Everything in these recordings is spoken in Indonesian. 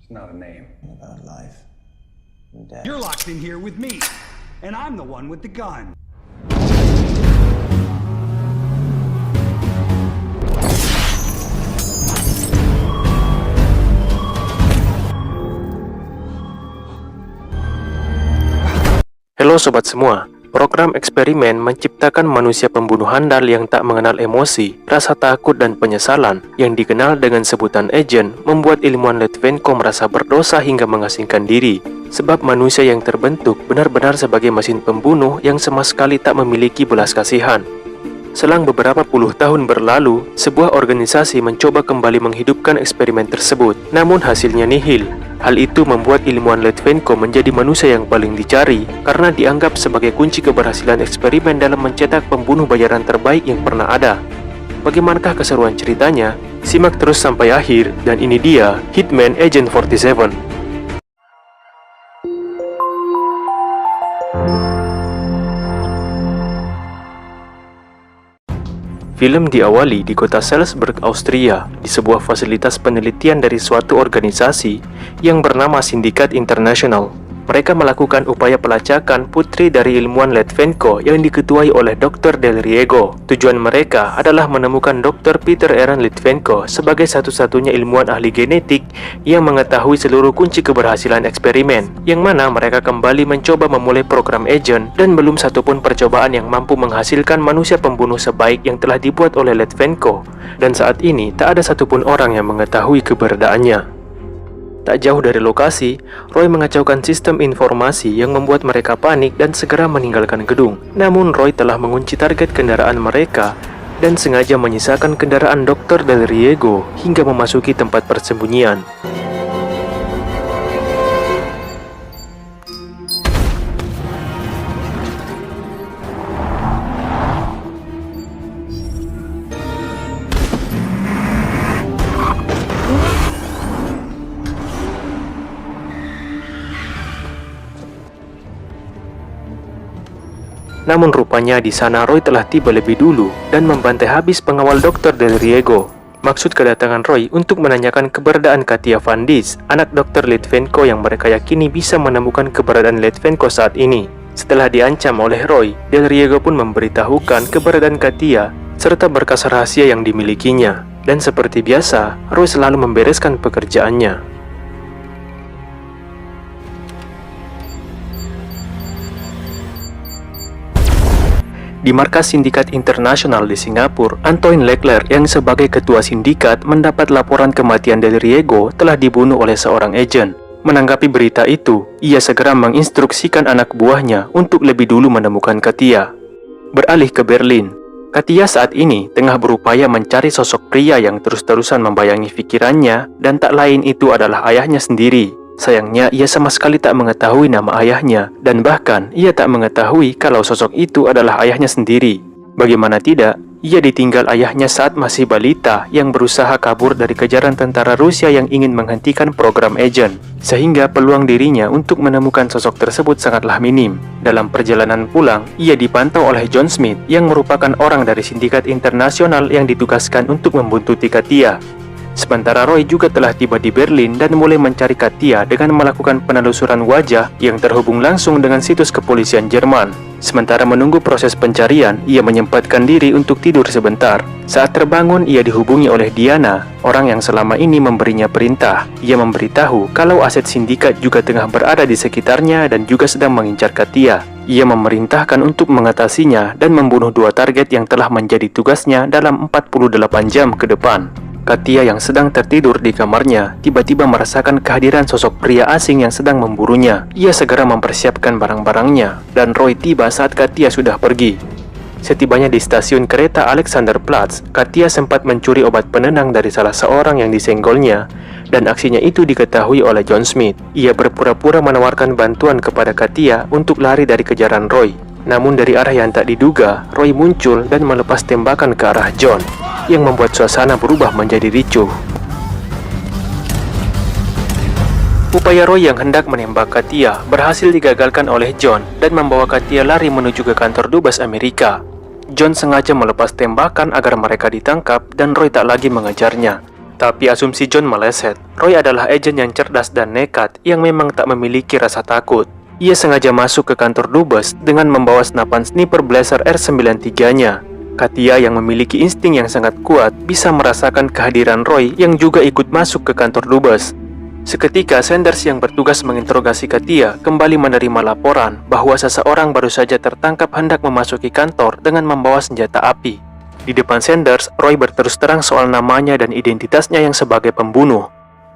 not a name. About life and death. You're locked in here with me, and I'm the one with the gun. Halo sobat semua, program eksperimen menciptakan manusia pembunuh handal yang tak mengenal emosi, rasa takut dan penyesalan yang dikenal dengan sebutan agent membuat ilmuwan Litvenko merasa berdosa hingga mengasingkan diri. Sebab manusia yang terbentuk benar-benar sebagai mesin pembunuh yang sama sekali tak memiliki belas kasihan. Selang beberapa puluh tahun berlalu, sebuah organisasi mencoba kembali menghidupkan eksperimen tersebut, namun hasilnya nihil. Hal itu membuat ilmuwan Litvenko menjadi manusia yang paling dicari karena dianggap sebagai kunci keberhasilan eksperimen dalam mencetak pembunuh bayaran terbaik yang pernah ada. Bagaimanakah keseruan ceritanya? Simak terus sampai akhir, dan ini dia Hitman Agent 47. Film diawali di kota Salzburg, Austria, di sebuah fasilitas penelitian dari suatu organisasi yang bernama Sindikat Internasional. Mereka melakukan upaya pelacakan putri dari ilmuwan Litvenko yang diketuai oleh Dr. Del Riego. Tujuan mereka adalah menemukan Dr. Peter Aaron Litvenko sebagai satu-satunya ilmuwan ahli genetik yang mengetahui seluruh kunci keberhasilan eksperimen, yang mana mereka kembali mencoba memulai program agent dan belum satupun percobaan yang mampu menghasilkan manusia pembunuh sebaik yang telah dibuat oleh Litvenko, dan saat ini tak ada satupun orang yang mengetahui keberadaannya. Tak jauh dari lokasi, Roy mengacaukan sistem informasi yang membuat mereka panik dan segera meninggalkan gedung. Namun Roy telah mengunci target kendaraan mereka dan sengaja menyisakan kendaraan Dr. Del Riego hingga memasuki tempat persembunyian. Namun rupanya di sana Roy telah tiba lebih dulu dan membantai habis pengawal Dr. Del Riego. Maksud kedatangan Roy untuk menanyakan keberadaan Katia Van Dis, anak Dr. Litvenko yang mereka yakini bisa menemukan keberadaan Litvenko saat ini. Setelah diancam oleh Roy, Del Riego pun memberitahukan keberadaan Katia serta berkas rahasia yang dimilikinya. Dan seperti biasa, Roy selalu membereskan pekerjaannya. Di markas Sindikat Internasional di Singapura, Antoine Leclerc yang sebagai ketua sindikat mendapat laporan kematian Del Riego telah dibunuh oleh seorang agen. Menanggapi berita itu, ia segera menginstruksikan anak buahnya untuk lebih dulu menemukan Katia. Beralih ke Berlin, Katia saat ini tengah berupaya mencari sosok pria yang terus-terusan membayangi pikirannya, dan tak lain itu adalah ayahnya sendiri. Sayangnya, ia sama sekali tak mengetahui nama ayahnya, dan bahkan ia tak mengetahui kalau sosok itu adalah ayahnya sendiri. Bagaimana tidak, ia ditinggal ayahnya saat masih balita yang berusaha kabur dari kejaran tentara Rusia yang ingin menghentikan program agent, sehingga peluang dirinya untuk menemukan sosok tersebut sangatlah minim. Dalam perjalanan pulang, ia dipantau oleh John Smith yang merupakan orang dari Sindikat Internasional yang ditugaskan untuk membuntuti Katia. Sementara Roy juga telah tiba di Berlin dan mulai mencari Katia dengan melakukan penelusuran wajah yang terhubung langsung dengan situs kepolisian Jerman. Sementara menunggu proses pencarian, ia menyempatkan diri untuk tidur sebentar. Saat terbangun, ia dihubungi oleh Diana, orang yang selama ini memberinya perintah. Ia memberitahu kalau aset sindikat juga tengah berada di sekitarnya dan juga sedang mengincar Katia. Ia memerintahkan untuk mengatasinya dan membunuh dua target yang telah menjadi tugasnya dalam 48 jam ke depan. Katia yang sedang tertidur di kamarnya tiba-tiba merasakan kehadiran sosok pria asing yang sedang memburunya. Ia segera mempersiapkan barang-barangnya, dan Roy tiba saat Katia sudah pergi. Setibanya di stasiun kereta Alexanderplatz, Katia sempat mencuri obat penenang dari salah seorang yang disenggolnya, dan aksinya itu diketahui oleh John Smith. Ia berpura-pura menawarkan bantuan kepada Katia untuk lari dari kejaran Roy. Namun dari arah yang tak diduga, Roy muncul dan melepas tembakan ke arah John, yang membuat suasana berubah menjadi ricuh. Upaya Roy yang hendak menembak Katia berhasil digagalkan oleh John dan membawa Katia lari menuju ke kantor dubes Amerika. John sengaja melepas tembakan agar mereka ditangkap dan Roy tak lagi mengejarnya. Tapi asumsi John meleset. Roy adalah agen yang cerdas dan nekat yang memang tak memiliki rasa takut. Ia sengaja masuk ke kantor dubes dengan membawa senapan sniper blaster R93-nya. Katia yang memiliki insting yang sangat kuat bisa merasakan kehadiran Roy yang juga ikut masuk ke kantor dubes. Seketika Sanders yang bertugas menginterogasi Katia kembali menerima laporan bahwa seseorang baru saja tertangkap hendak memasuki kantor dengan membawa senjata api. Di depan Sanders, Roy berterus terang soal namanya dan identitasnya yang sebagai pembunuh.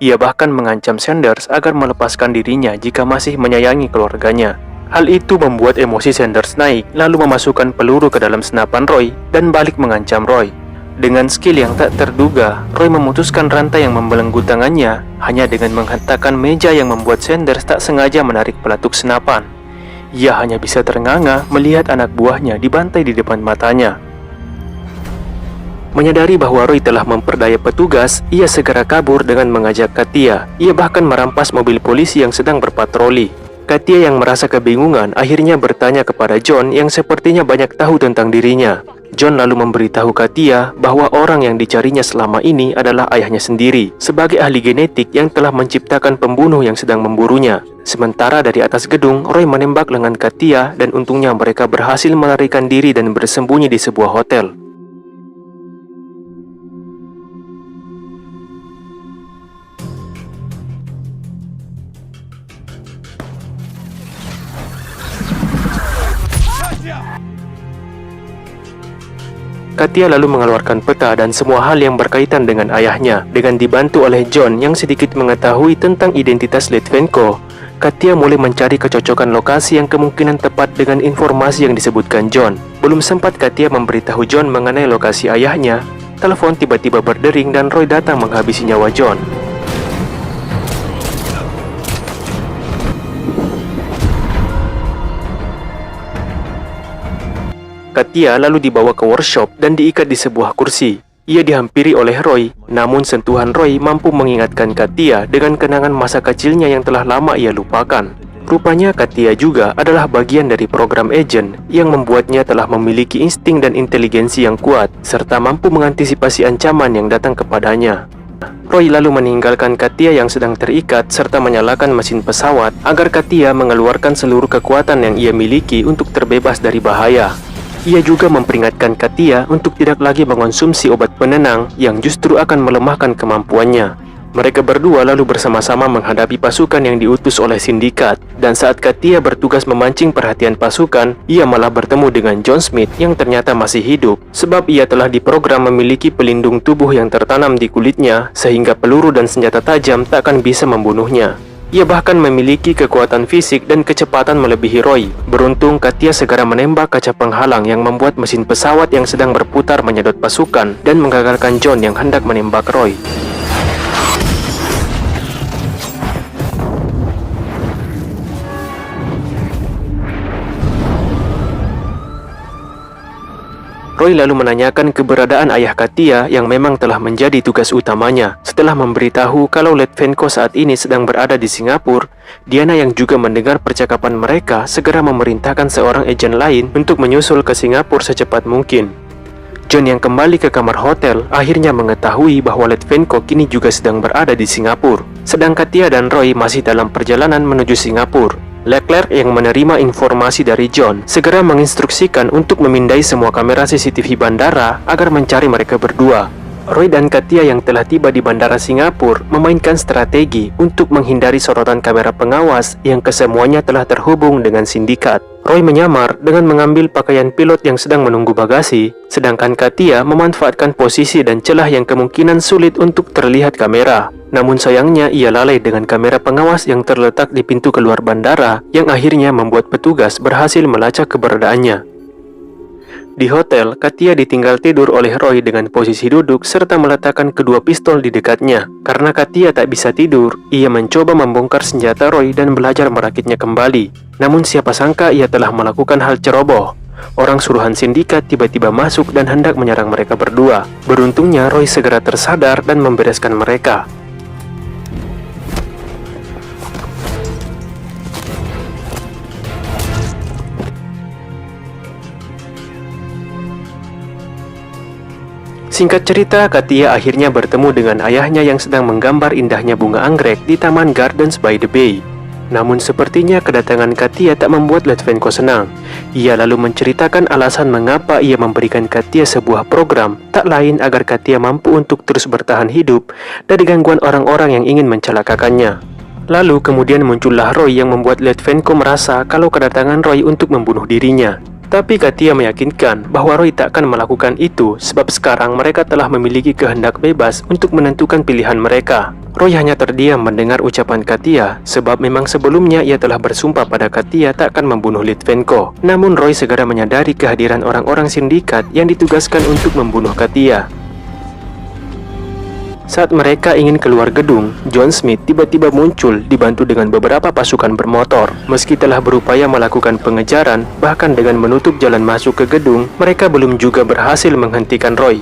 Ia bahkan mengancam Sanders agar melepaskan dirinya jika masih menyayangi keluarganya. Hal itu membuat emosi Sanders naik, lalu memasukkan peluru ke dalam senapan Roy dan balik mengancam Roy. Dengan skill yang tak terduga, Roy memutuskan rantai yang membelenggu tangannya hanya dengan menghentakkan meja yang membuat Sanders tak sengaja menarik peletuk senapan. Ia hanya bisa ternganga melihat anak buahnya dibantai di depan matanya. Menyadari bahwa Roy telah memperdaya petugas, ia segera kabur dengan mengajak Katia. Ia bahkan merampas mobil polisi yang sedang berpatroli. Katia yang merasa kebingungan akhirnya bertanya kepada John yang sepertinya banyak tahu tentang dirinya. John lalu memberitahu Katia bahwa orang yang dicarinya selama ini adalah ayahnya sendiri, sebagai ahli genetik yang telah menciptakan pembunuh yang sedang memburunya. Sementara dari atas gedung, Roy menembak lengan Katia dan untungnya mereka berhasil melarikan diri dan bersembunyi di sebuah hotel. Katia lalu mengeluarkan peta dan semua hal yang berkaitan dengan ayahnya. Dengan dibantu oleh John yang sedikit mengetahui tentang identitas Litvenko, Katia mulai mencari kecocokan lokasi yang kemungkinan tepat dengan informasi yang disebutkan John. Belum sempat Katia memberitahu John mengenai lokasi ayahnya, telepon tiba-tiba berdering dan Roy datang menghabisi nyawa John. Katia lalu dibawa ke workshop dan diikat di sebuah kursi. Ia dihampiri oleh Roy, namun sentuhan Roy mampu mengingatkan Katia dengan kenangan masa kecilnya yang telah lama ia lupakan. Rupanya Katia juga adalah bagian dari program agent yang membuatnya telah memiliki insting dan inteligensi yang kuat, serta mampu mengantisipasi ancaman yang datang kepadanya. Roy lalu meninggalkan Katia yang sedang terikat serta menyalakan mesin pesawat agar Katia mengeluarkan seluruh kekuatan yang ia miliki untuk terbebas dari bahaya. Ia juga memperingatkan Katia untuk tidak lagi mengonsumsi obat penenang yang justru akan melemahkan kemampuannya. Mereka berdua lalu bersama-sama menghadapi pasukan yang diutus oleh sindikat. Dan saat Katia bertugas memancing perhatian pasukan, ia malah bertemu dengan John Smith yang ternyata masih hidup, sebab ia telah diprogram memiliki pelindung tubuh yang tertanam di kulitnya, sehingga peluru dan senjata tajam tak akan bisa membunuhnya. Ia bahkan memiliki kekuatan fisik dan kecepatan melebihi Roy. Beruntung, Katia segera menembak kaca penghalang yang membuat mesin pesawat yang sedang berputar menyedot pasukan dan menggagalkan John yang hendak menembak Roy. Roy lalu menanyakan keberadaan ayah Katia yang memang telah menjadi tugas utamanya. Setelah memberitahu kalau Litvenko saat ini sedang berada di Singapura, Diana yang juga mendengar percakapan mereka segera memerintahkan seorang agen lain untuk menyusul ke Singapura secepat mungkin. John yang kembali ke kamar hotel akhirnya mengetahui bahwa Litvenko kini juga sedang berada di Singapura. Sedang Katia dan Roy masih dalam perjalanan menuju Singapura. Leclerc yang menerima informasi dari John segera menginstruksikan untuk memindai semua kamera CCTV bandara agar mencari mereka berdua. Roy dan Katia yang telah tiba di bandara Singapura memainkan strategi untuk menghindari sorotan kamera pengawas yang kesemuanya telah terhubung dengan sindikat. Roy menyamar dengan mengambil pakaian pilot yang sedang menunggu bagasi, sedangkan Katia memanfaatkan posisi dan celah yang kemungkinan sulit untuk terlihat kamera. Namun sayangnya ia lalai dengan kamera pengawas yang terletak di pintu keluar bandara yang akhirnya membuat petugas berhasil melacak keberadaannya. Di hotel, Katia ditinggal tidur oleh Roy dengan posisi duduk serta meletakkan kedua pistol di dekatnya. Karena Katia tak bisa tidur, ia mencoba membongkar senjata Roy dan belajar merakitnya kembali. Namun siapa sangka ia telah melakukan hal ceroboh. Orang suruhan sindikat tiba-tiba masuk dan hendak menyerang mereka berdua. Beruntungnya Roy segera tersadar dan membereskan mereka. Singkat cerita, Katia akhirnya bertemu dengan ayahnya yang sedang menggambar indahnya bunga anggrek di Taman Gardens by the Bay. Namun sepertinya kedatangan Katia tak membuat Litvenko senang. Ia lalu menceritakan alasan mengapa ia memberikan Katia sebuah program, tak lain agar Katia mampu untuk terus bertahan hidup dari gangguan orang-orang yang ingin mencelakakannya. Lalu kemudian muncullah Roy yang membuat Litvenko merasa kalau kedatangan Roy untuk membunuh dirinya. Tapi Katia meyakinkan bahwa Roy tak akan melakukan itu sebab sekarang mereka telah memiliki kehendak bebas untuk menentukan pilihan mereka. Roy hanya terdiam mendengar ucapan Katia sebab memang sebelumnya ia telah bersumpah pada Katia tak akan membunuh Litvenko. Namun Roy segera menyadari kehadiran orang-orang sindikat yang ditugaskan untuk membunuh Katia. Saat mereka ingin keluar gedung, John Smith tiba-tiba muncul dibantu dengan beberapa pasukan bermotor. Meski telah berupaya melakukan pengejaran, bahkan dengan menutup jalan masuk ke gedung, mereka belum juga berhasil menghentikan Roy.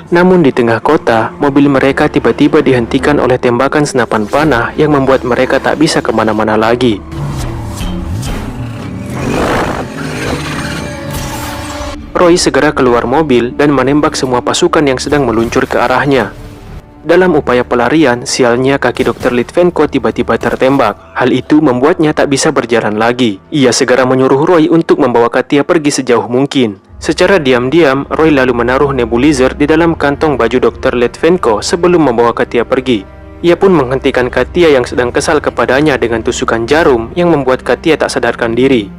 Namun di tengah kota, mobil mereka tiba-tiba dihentikan oleh tembakan senapan panah yang membuat mereka tak bisa kemana-mana lagi. Roy segera keluar mobil dan menembak semua pasukan yang sedang meluncur ke arahnya. Dalam upaya pelarian, sialnya kaki Dr. Litvenko tiba-tiba tertembak. Hal itu membuatnya tak bisa berjalan lagi. Ia segera menyuruh Roy untuk membawa Katia pergi sejauh mungkin. Secara diam-diam, Roy lalu menaruh nebulizer di dalam kantong baju Dr. Litvenko sebelum membawa Katia pergi. Ia pun menghentikan Katia yang sedang kesal kepadanya dengan tusukan jarum yang membuat Katia tak sadarkan diri.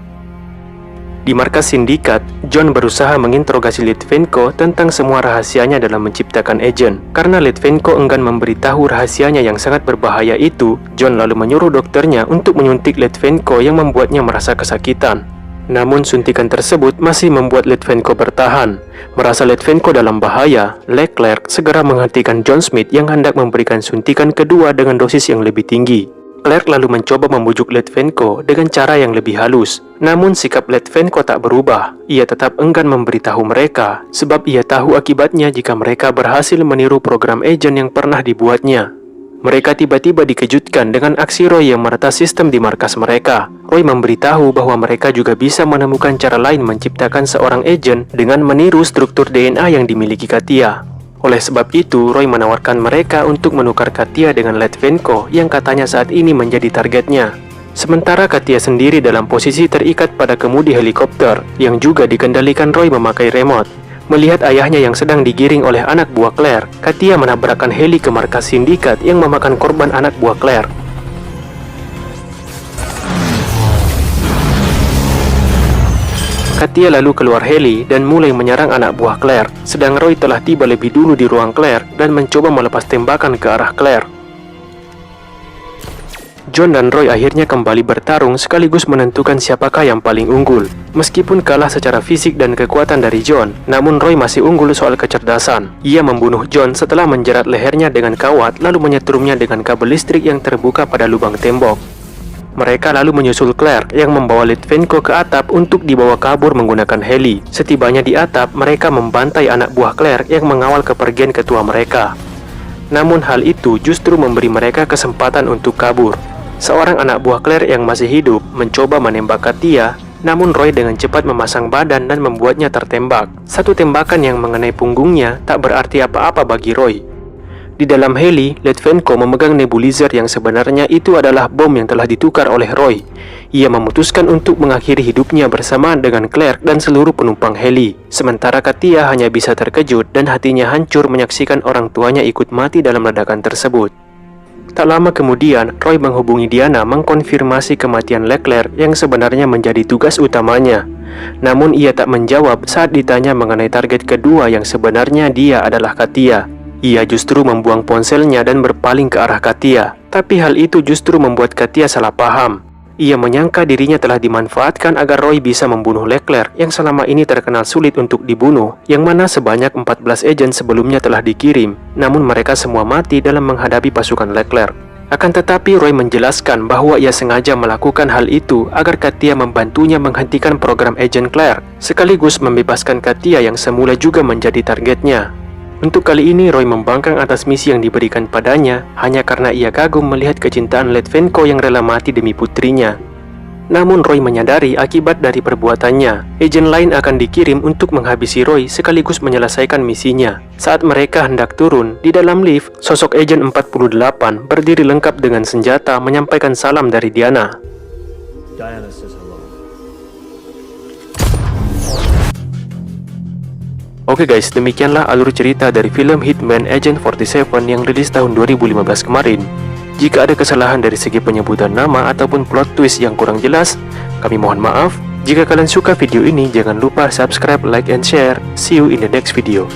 Di markas sindikat, John berusaha menginterogasi Litvenko tentang semua rahasianya dalam menciptakan agen. Karena Litvenko enggan memberitahu rahasianya yang sangat berbahaya itu, John lalu menyuruh dokternya untuk menyuntik Litvenko yang membuatnya merasa kesakitan. Namun suntikan tersebut masih membuat Litvenko bertahan. Merasa Litvenko dalam bahaya, Leclerc segera menghentikan John Smith yang hendak memberikan suntikan kedua dengan dosis yang lebih tinggi. Leclerc lalu mencoba membujuk Litvenko dengan cara yang lebih halus. Namun sikap Litvenko tak berubah. Ia tetap enggan memberitahu mereka, sebab ia tahu akibatnya jika mereka berhasil meniru program agen yang pernah dibuatnya. Mereka tiba-tiba dikejutkan dengan aksi Roy yang meretas sistem di markas mereka. Roy memberitahu bahwa mereka juga bisa menemukan cara lain menciptakan seorang agen dengan meniru struktur DNA yang dimiliki Katia. Oleh sebab itu, Roy menawarkan mereka untuk menukar Katia dengan Litvenko yang katanya saat ini menjadi targetnya. Sementara Katia sendiri dalam posisi terikat pada kemudi helikopter yang juga dikendalikan Roy memakai remote. Melihat ayahnya yang sedang digiring oleh anak buah Claire, Katia menabrakkan heli ke markas sindikat yang memakan korban anak buah Claire. Katia lalu keluar heli dan mulai menyerang anak buah Claire, sedang Roy telah tiba lebih dulu di ruang Claire dan mencoba melepas tembakan ke arah Claire. John dan Roy akhirnya kembali bertarung sekaligus menentukan siapakah yang paling unggul. Meskipun kalah secara fisik dan kekuatan dari John, namun Roy masih unggul soal kecerdasan. Ia membunuh John setelah menjerat lehernya dengan kawat lalu menyetrumnya dengan kabel listrik yang terbuka pada lubang tembok. Mereka lalu menyusul Claire yang membawa Litvenko ke atap untuk dibawa kabur menggunakan heli. Setibanya di atap, mereka membantai anak buah Claire yang mengawal kepergian ketua mereka. Namun hal itu justru memberi mereka kesempatan untuk kabur. Seorang anak buah Claire yang masih hidup mencoba menembak Katia, namun Roy dengan cepat memasang badan dan membuatnya tertembak. Satu tembakan yang mengenai punggungnya tak berarti apa-apa bagi Roy. Di dalam heli, Litvenko memegang nebulizer yang sebenarnya itu adalah bom yang telah ditukar oleh Roy. Ia memutuskan untuk mengakhiri hidupnya bersamaan dengan Claire dan seluruh penumpang heli. Sementara Katia hanya bisa terkejut dan hatinya hancur menyaksikan orang tuanya ikut mati dalam ledakan tersebut. Tak lama kemudian, Roy menghubungi Diana mengkonfirmasi kematian Leclerc yang sebenarnya menjadi tugas utamanya. Namun ia tak menjawab saat ditanya mengenai target kedua yang sebenarnya dia adalah Katia. Ia justru membuang ponselnya dan berpaling ke arah Katia. Tapi hal itu justru membuat Katia salah paham. Ia menyangka dirinya telah dimanfaatkan agar Roy bisa membunuh Leclerc yang selama ini terkenal sulit untuk dibunuh, yang mana sebanyak 14 agen sebelumnya telah dikirim, namun mereka semua mati dalam menghadapi pasukan Leclerc. Akan tetapi Roy menjelaskan bahwa ia sengaja melakukan hal itu agar Katia membantunya menghentikan program agen Claire, sekaligus membebaskan Katia yang semula juga menjadi targetnya. Untuk kali ini, Roy membangkang atas misi yang diberikan padanya hanya karena ia kagum melihat kecintaan Litvenko yang rela mati demi putrinya. Namun Roy menyadari akibat dari perbuatannya, agen lain akan dikirim untuk menghabisi Roy sekaligus menyelesaikan misinya. Saat mereka hendak turun, di dalam lift, sosok agen 48 berdiri lengkap dengan senjata menyampaikan salam dari Diana. Diana says hello. Oke guys, demikianlah alur cerita dari film Hitman Agent 47 yang rilis tahun 2015 kemarin. Jika ada kesalahan dari segi penyebutan nama ataupun plot twist yang kurang jelas, kami mohon maaf. Jika kalian suka video ini, jangan lupa subscribe, like, and share. See you in the next video.